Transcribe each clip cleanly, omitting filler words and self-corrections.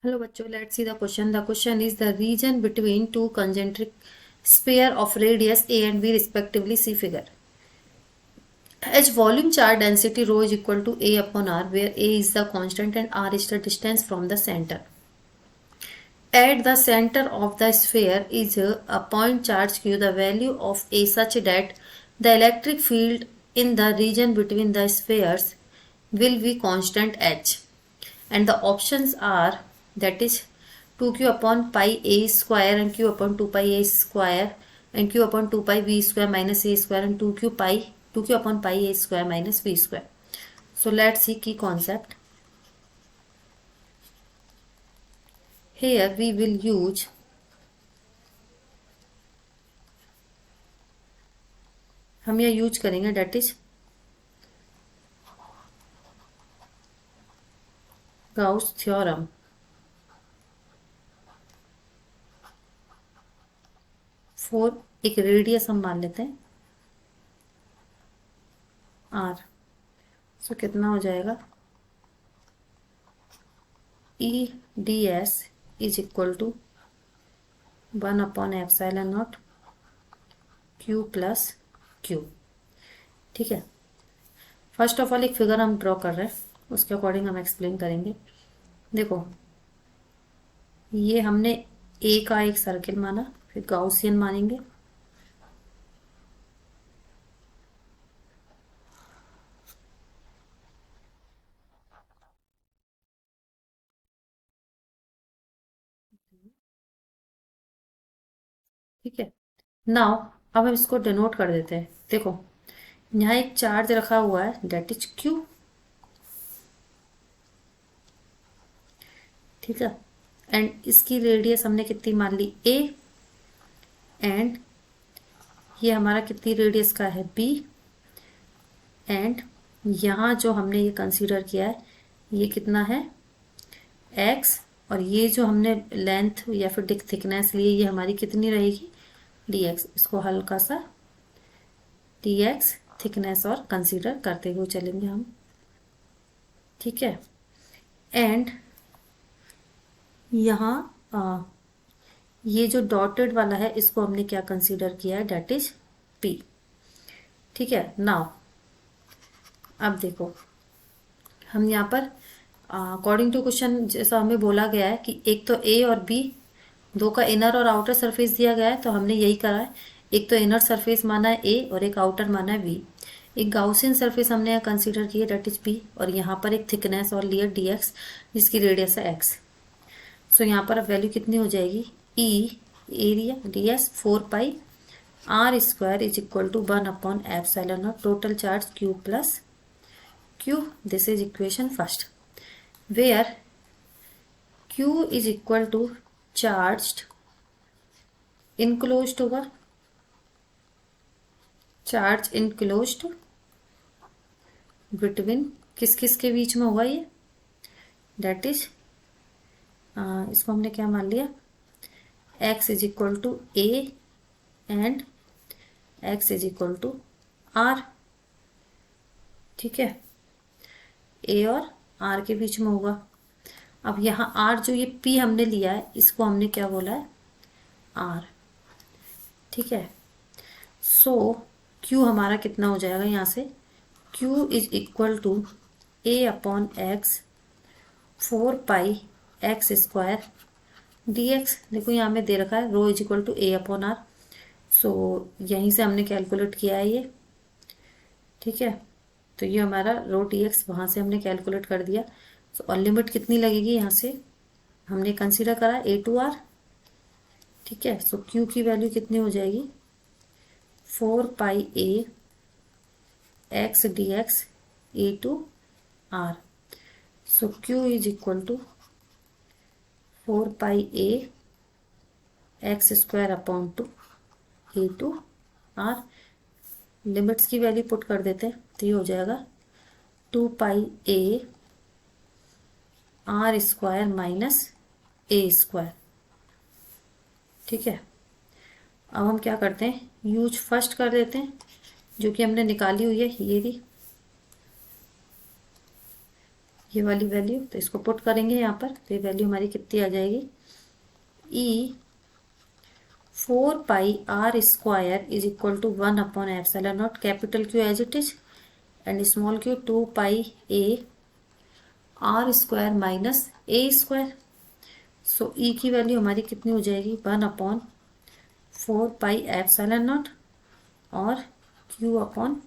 Hello बच्चों, let's see the question. The question is the region between two concentric sphere of radius a and b respectively. See figure. H volume charge density rho is equal to a upon r, where a is the constant and r is the distance from the center. At the center of the sphere is a point charge q. The value of a such that the electric field in the region between the spheres will be constant h. And the options are, that is 2q upon pi a square and q upon 2 pi a square and q upon 2 pi v square minus a square and 2q upon pi a square minus v square. So let's see key concept. Here we will use हम यह use करेंगे, that is Gauss theorem. For एक radius हम मान लेते हैं r. सो कितना हो जाएगा, E ds is equal to 1 upon epsilon not q plus q. ठीक है, फर्स्ट ऑफ ऑल एक फिगर हम ड्रॉ कर रहे हैं, उसके अकॉर्डिंग हम एक्सप्लेन करेंगे. देखो, ये हमने ए का एक सर्किल माना, फिर गाउसियन मानेंगे, ठीक है. नाउ अब हम इसको डिनोट कर देते हैं. देखो, यहाँ एक चार्ज रखा हुआ है, डेट इज क्यू. ठीक है, एंड इसकी रेडियस हमने कितनी मान ली, ए. एंड ये हमारा कितनी रेडियस का है, बी. एंड यहाँ जो हमने ये कंसीडर किया है, ये कितना है, एक्स. और ये जो हमने लेंथ या फिर थिकनेस ली है, ये हमारी कितनी रहेगी, डी एक्स. इसको हल्का सा डी एक्स थिकनेस और कंसीडर करते हुए चलेंगे हम. ठीक है, एंड यहाँ ये जो डॉटेड वाला है, इसको हमने क्या कंसीडर किया है, डेट इज पी. ठीक है. नाउ अब देखो, हम यहाँ पर अकॉर्डिंग टू क्वेश्चन जैसा हमें बोला गया है कि एक तो ए और बी दो का इनर और आउटर सरफेस दिया गया है, तो हमने यही करा है. एक तो इनर सरफेस माना है ए और एक आउटर माना है बी. एक गाउसियन सरफेस हमने यहाँ कंसीडर किया, डेट इज बी. और यहाँ पर एक थिकनेस और लिया डी एक्स, जिसकी रेडियस है एक्स. सो यहाँ पर अब वैल्यू कितनी हो जाएगी, E area d s 4 pi r square is equal to 1 upon epsilon naught total charge q plus q. This is equation first, where q is equal to charged enclosed over charge enclosed between किस किस के बीच में हुआ ये, date is इसको हमने क्या मान लिया, x is equal to A and x is equal to R. ठीक है, a और r के बीच में होगा. अब यहाँ r जो ये p हमने लिया है, इसको हमने क्या बोला है, r. ठीक है, सो q हमारा कितना हो जाएगा, यहाँ से q is equal to a upon x 4 pi x square d x. देखो यहाँ में दे रखा है rho is equal to a upon r. So यहीं से हमने कैलकुलेट किया है ये. ठीक है, तो ये हमारा रो टी एक्स वहाँ से हमने कैलकुलेट कर दिया. सो और लिमिट कितनी लगेगी, यहाँ से हमने कंसीडर करा ए टू आर. ठीक है, सो क्यू की वैल्यू कितनी हो जाएगी, 4 pi a x d x a to r. So q is equal to 4 pi a x square upon two a to r. Limits की वैल्यू पुट कर देते हैं, तो ये हो जाएगा 2 pi a r square minus a square. ठीक है, अब हम क्या करते हैं, यूज फर्स्ट कर देते हैं, जो कि हमने निकाली हुई है ये रही. ये वाली वैल्यू, तो इसको पुट करेंगे यहाँ पर, तो ये वैल्यू हमारी कितनी आ जाएगी, E 4πr² is equal to 1/ε0, capital q as it is and small q 2πa r² minus a²। So E की वैल्यू हमारी कितनी हो जाएगी, 1/4πε0 और q/r²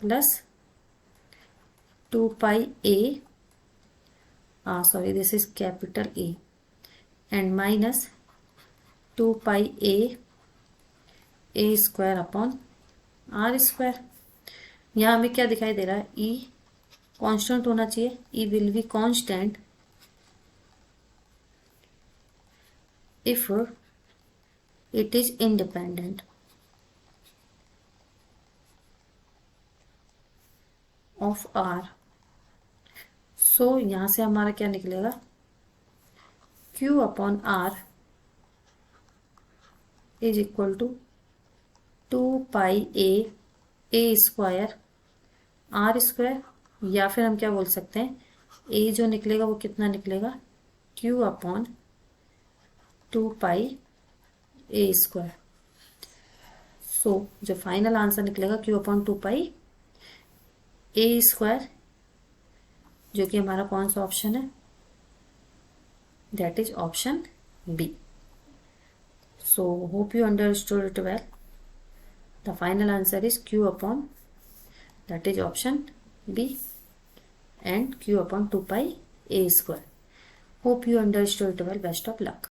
plus 2πa, sorry this is capital A, and minus 2πa a²/r²। यहाँ हमें क्या दिखाई दे रहा है, E कांस्टेंट होना चाहिए, E will be constant if it is independent of R। सो यहाँ से हमारा क्या निकलेगा, Q/R is equal to 2πa a²r², या फिर हम क्या बोल सकते हैं, a जो निकलेगा वो कितना निकलेगा, Q/2πa²। सो जो फाइनल आंसर निकलेगा Q/2πa², जो कि हमारा कौन सा ऑप्शन है, that is option B. So hope you understood it well. The final answer is Q/, that is option B, and Q/2πa². Hope you understood it well. Best of luck.